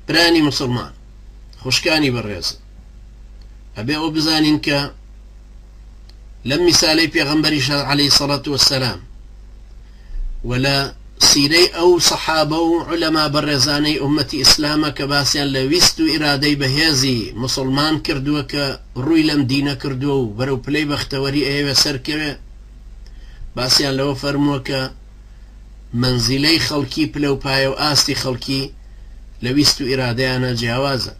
برانی مسلمان خوشکانی بەڕێز ئەبێ ئەو بزانین کە لەم میسالەی پێغەمبەریش عەلەیهی سەڵات وەسەلام ولا سیرەی ئەو سەحابە و عولەما بەڕێزانەی ئومەتی ئیسلامە کە باسییان لە ویست و ئیرادەی بەهێزی مسلمان کردووە کە ڕووی لەم دینە کردووە و بەرەو پلەی بەختەوەری ئێوە سەرکەوێ باسییان لەوە فەرمووە کە منزیلەی خەڵکی پلە و پایە و ئاستی خەڵکی لە ویست و ئیرادەیانە جیاوازە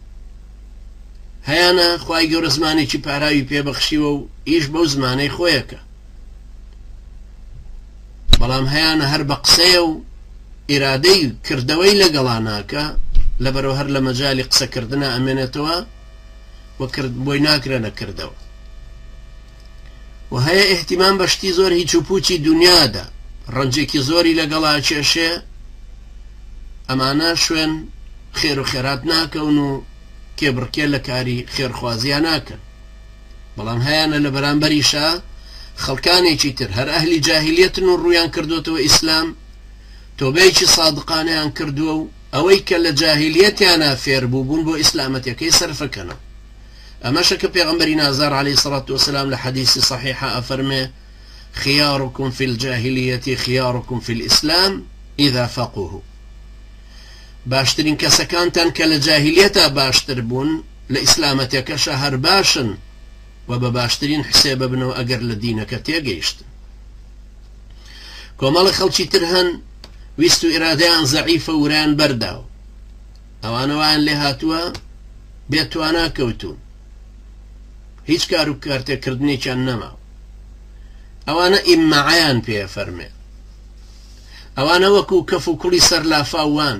هەیانە خوای گەورە زمانێکی پاراوی پێبەخشیوە و ئیش بەو زمانەی خۆیەکە بەڵام هەیانە هەر بە قسەیە و ئیرادەی کردەوەی لەگەڵاناکە لەبەرەوە هەر لە مەجالی قسەکردنە ئەمێنێتەوە و بۆی ناکرێنە کردەوە و هەیە ئیحتیمام بەشتی زۆر هیچ و پوچی دنیادا ڕەنجێکی زۆری لەگەڵا کێشێ ئەمانە شوێن خێر و خێرات ناکەون و کێبڕکێ لە کاری خێرخوازیان ناکەن بەڵام هەیانە لە بەرامبەریشا خەڵکانێکی تر هەر ئەهلی جاهیلیەتن و ڕوویان کردوتەوە ئیسلام تۆبەیەکی سادقانەیان کردووە و ئەوەی کە لە جاهیلیەتیانە فێر بوو بوون بۆ ئیسلامەتەکەی سەرفەکەنە ئەمەشە کە پێغەمبەری نازار عەلەیهی سەڵات وەسەلام لە حەدیثی صحیحە ئەفەرمێ خياركم في الجاهلية خياركم في الإسلام إذا فقهوا باشترين كسكانتان كلا جاهلية باشتر بون لإسلامتك شهر باشن وبباشترين حساب ابنو أقر لدينك تيجيشت كومال خلشي ترهن ويستو إراديان ضعيفة وران برداو أوانا وان لهاتوا بيتوانا كوتون هيچ كارو كارتي كردني كان نماو ئەوانە ئیممەعەیان پێ فەرمێ ئەوانە وەکو کەف و کوڵی سەر لافاوان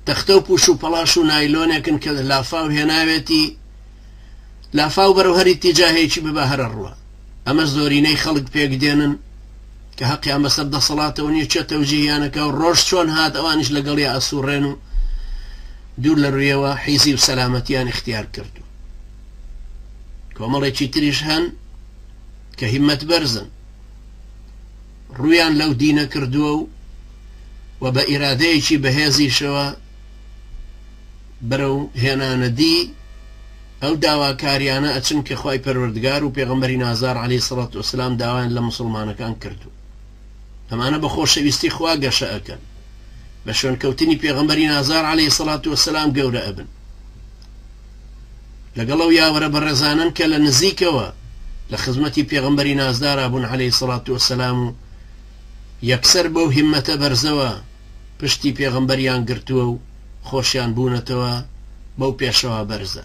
تەختە و پوش و پەڵاش و نایلۆنێکن کە لافاو هێناوێتی لافاو بەرەو هەر ئیتیجاهێکی ببە هەرە ڕوە ئەمە زۆرینەی خەڵک پێک دێنن کە حەقیان بەسەر دەسەڵاتەوە نیە چێ تەوجیهیانەکە و ڕۆژ چۆن هات ئەوانیش لەگەڵی ئەسوڕێن و دوور لە ڕوویەوە حیزی و سەلامەتیان اختیار کردو کۆمەڵێکی تریش هەن کە هیمەت بەرزن ڕوویان لەو دینە کردووە و بە ئیرادەیەکی بەهێزیشەوە بەرەو هێنانەدی ئەو داواکاریانە ئەچن کە خوای پەروەردگار و پێغەمبەری نازار عەلەیهی سەڵات وەسەلام داوایان لە موسڵمانەکان کردو ئەمانە بە خۆشەویستی خوا گەشە ئەکەن بە شوێنکەوتنی پێغەمبەری نازار عەلەیهی سەڵات وەسەلام گەورە ئەبن لەگەڵ ئەو یاوەرە بەڕێزانن کە لە نزیکەوە لە خزمەتی پێغەمبەری نازدارا بوون عەلەیهی سەڵات وەسەلام و یەکسەر بەو هیممەتە بەرزەوە پشتی پێغەمبەریان گرتووە و خۆشیان بوونەتەوە بەو پێشەوە بەرزە